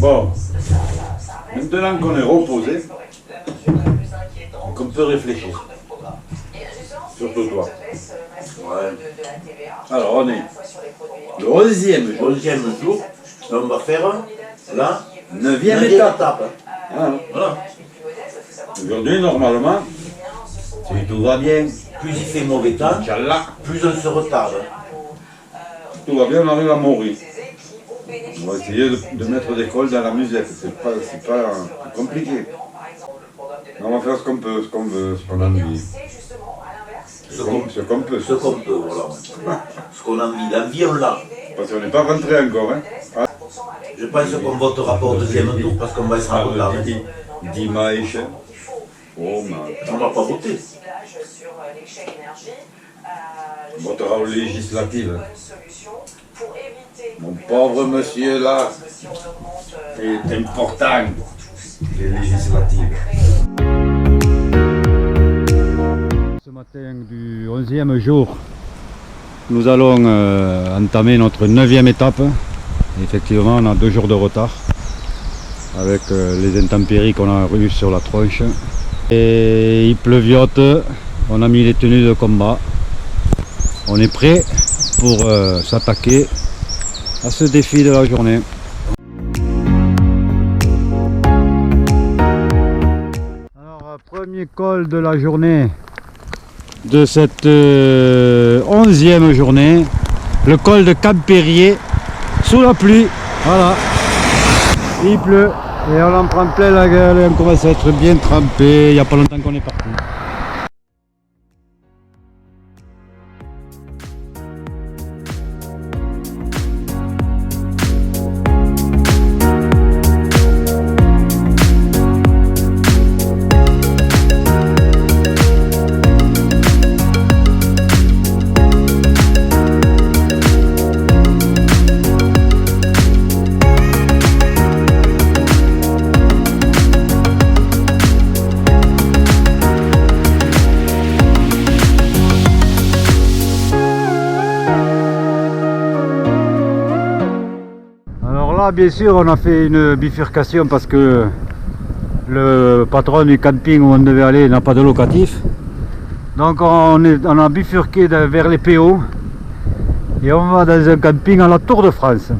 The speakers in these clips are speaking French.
Bon, maintenant qu'on est reposé, qu'on peut réfléchir. Surtout toi. Ouais. Alors on est le 11e jour. 11e jour, on va faire la 9e 9e étape. étape. Voilà. Aujourd'hui, normalement, si tout va bien, Plus il fait mauvais temps, Inch'Allah, plus on se retarde. tout va bien, on arrive à mourir. On va essayer de mettre des cols dans la musette, c'est pas compliqué. On va faire ce qu'on peut, ce qu'on veut, ce qu'on a envie. Ce qu'on peut. Ce qu'on peut, voilà. Ce qu'on a envie. L'envie, on l'a. Parce qu'on n'est pas rentré encore. Hein. Ah, Je pense qu'on votera pas au deuxième tour parce qu'on va être en retard. dimanche. Oh, mais On va pas voter. on votera aux législatives. Mon pauvre monsieur là, c'est important, les législatives. Ce matin du 11e jour, nous allons entamer notre 9e étape. Effectivement, on a 2 jours de retard avec les intempéries qu'on a eues sur la tronche. Et il pleuviote, on a mis les tenues de combat. On est prêt pour s'attaquer à ce défi de la journée. Alors, premier col de la journée de cette 11e journée, le col de Campérier sous la pluie. Voilà, il pleut et on en prend plein la gueule et on commence à être bien trempé. Il n'y a pas longtemps qu'on est parti. Bien sûr, on a fait une bifurcation parce que le patron du camping où on devait aller n'a pas de locatif. Donc on a bifurqué vers les PO et on va dans un camping à la Tour de France.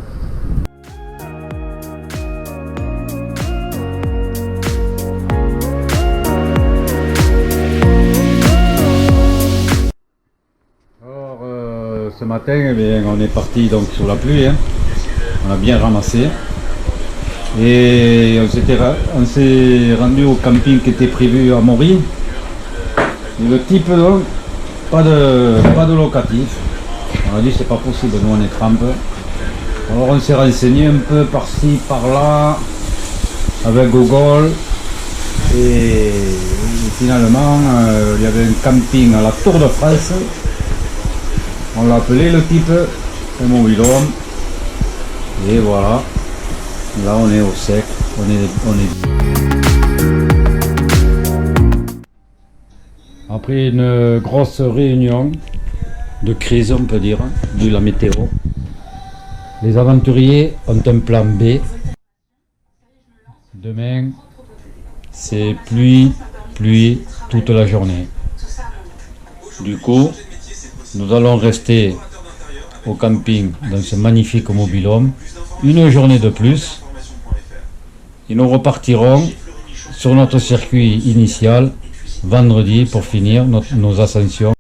Alors ce matin, eh bien, on est parti donc sous la pluie. Hein. On a bien ramassé et on s'est rendu au camping qui était prévu à Maury. Et le type donc, pas de locatif. On a dit c'est pas possible, nous on est trempe. Alors on s'est renseigné un peu par-ci, par-là avec Google et finalement il y avait un camping à la Tour de France. On l'a appelé le type Mobilhome. Et voilà, là on est au sec, on est... Après une grosse réunion de crise, on peut dire, vu la météo, les aventuriers ont un plan B. Demain, c'est pluie toute la journée. Du coup, nous allons rester au camping dans ce magnifique mobil-home une journée de plus et nous repartirons sur notre circuit initial vendredi pour finir nos ascensions.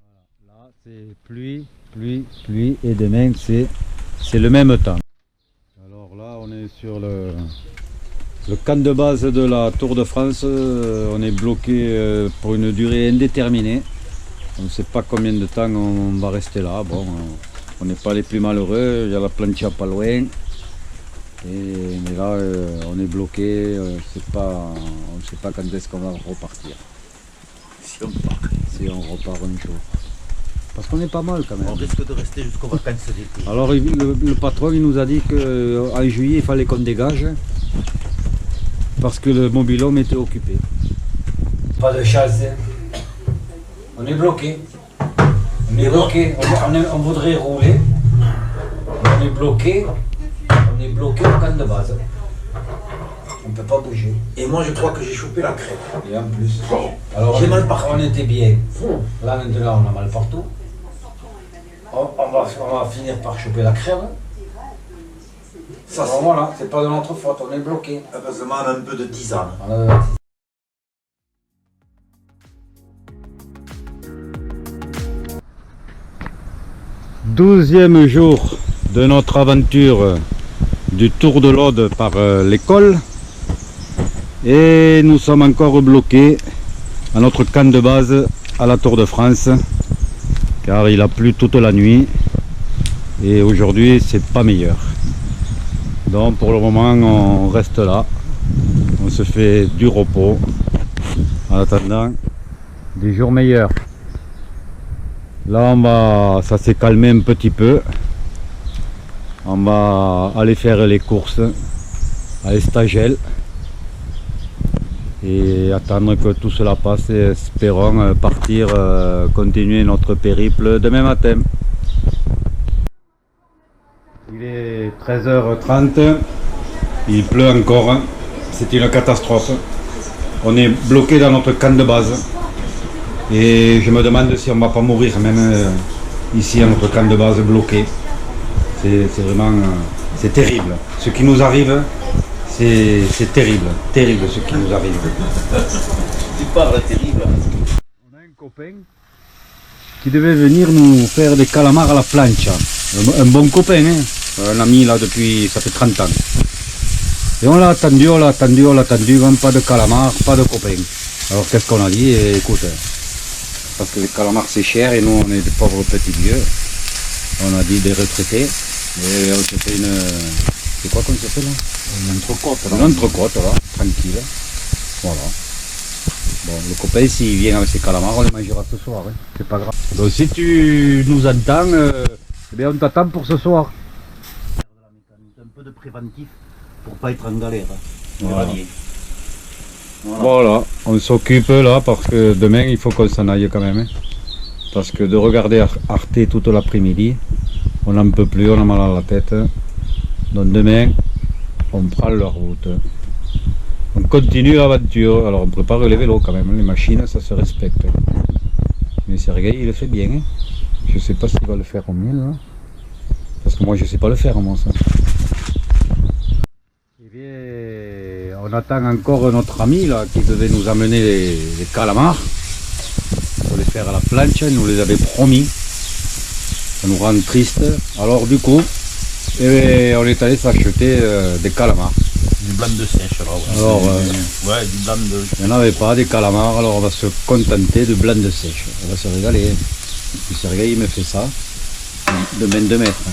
Là c'est pluie et demain c'est le même temps. Alors là on est sur le camp de base de la Tour de France. On est bloqué pour une durée indéterminée. On ne sait pas combien de temps on va rester là. Bon, on n'est pas les plus malheureux, il y a la plancha pas loin. Mais là, on est bloqué, on ne sait pas quand est-ce qu'on va repartir. Si on part. Si on repart un jour. Parce qu'on est pas mal quand même. On risque de rester jusqu'aux vacances d'été. Alors le patron il nous a dit qu'en juillet il fallait qu'on dégage. Parce que le mobil-home était occupé. Pas de chance. On est bloqué. On est bloqué. On voudrait rouler. On est bloqué. On est bloqué au camp de base. ne peut pas bouger. Et moi, je crois que j'ai chopé la crève. Et en plus, alors J'ai mal partout. on était bien. Là maintenant on a mal partout. On va finir par choper la crève. Ça, Alors c'est voilà, c'est pas de notre faute, on est bloqué. heureusement, on a un peu de tisane. On a- 12e jour de notre aventure du Tour de l'Aude par l'école. Et nous sommes encore bloqués à notre camp de base à la Tour de France. Car il a plu toute la nuit. Et aujourd'hui, c'est pas meilleur. Donc pour le moment, on reste là. On se fait du repos en attendant des jours meilleurs. Là, ça s'est calmé un petit peu. On va aller faire les courses à Estagel et attendre que tout cela passe et espérons partir, continuer notre périple demain matin. Il est 13h30, il pleut encore, c'est une catastrophe. On est bloqué dans notre camp de base. Et je me demande si on ne va pas mourir même ici à notre camp de base bloqué. C'est vraiment c'est terrible. Ce qui nous arrive, c'est terrible. Terrible ce qui nous arrive. Tu parles terrible. On a un copain qui devait venir nous faire des calamars à la plancha. Un bon copain, hein, un ami là depuis, ça fait 30 ans. Et on l'a attendu, même pas de calamars, pas de copain. Alors qu'est-ce qu'on a dit? Écoute, parce que les calamars c'est cher et nous on est des pauvres petits vieux. On a dit des retraités et on s'est fait une... C'est quoi qu'on s'est fait là? Une entrecôte là. Une entrecôte là, tranquille. Voilà. Bon, le copain s'il vient avec ses calamars on les mangera ce soir, hein. C'est pas grave. Donc si tu nous entends, eh bien on t'attend pour ce soir. Un peu de préventif pour pas être en galère. Voilà. Voilà, on s'occupe là parce que demain il faut qu'on s'en aille quand même. Hein. Parce que de regarder Arte toute l'après-midi, on n'en peut plus, on a mal à la tête. Donc demain, on prend la route. On continue l'aventure. Alors on prépare les vélos quand même, les machines ça se respecte. Mais Sergueï il le fait bien. Hein. Je sais pas s'il va le faire au mieux là. Parce que moi je sais pas le faire moi ça. Eh bien, on attend encore notre ami là qui devait nous amener les calamars pour les faire à la planche, il nous les avait promis. Ça nous rend triste. Alors du coup, eh bien, on est allé s'acheter des calamars. Du blanc de sèche là. Ouais, Alors, ouais, du blanc de. il n'y en avait pas des calamars, alors on va se contenter de blanc de sèche. On va se régaler. Et puis Sergueï il me fait ça de main de maître.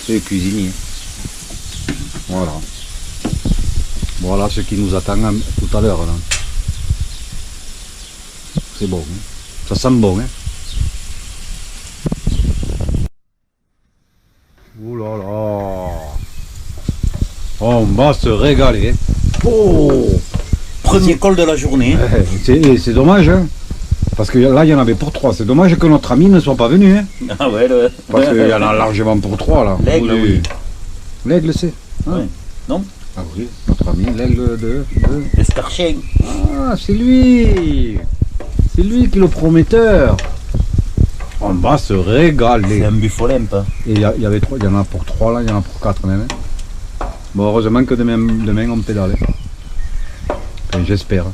C'est le cuisinier. Voilà. Voilà ce qui nous attend tout à l'heure là. C'est bon, hein. Ça sent bon, hein. Ouh là là. On va se régaler. Oh, premier col de la journée. C'est dommage, hein. Parce que là il y en avait pour 3. C'est dommage que notre ami ne soit pas venu, hein. Ah ouais, le... Parce qu'il y en a largement pour 3 là. L'aigle, oui. L'aigle c'est. Hein. Ouais. Non. Ah oui, notre ami, l'aigle de... Escarchien. Ah, c'est lui. C'est lui qui est le prometteur. On va se régaler. C'est un buffolempe. Et il y en a pour 3 là, il y en a pour 4 même. Bon, heureusement que demain on pédale. Enfin, j'espère.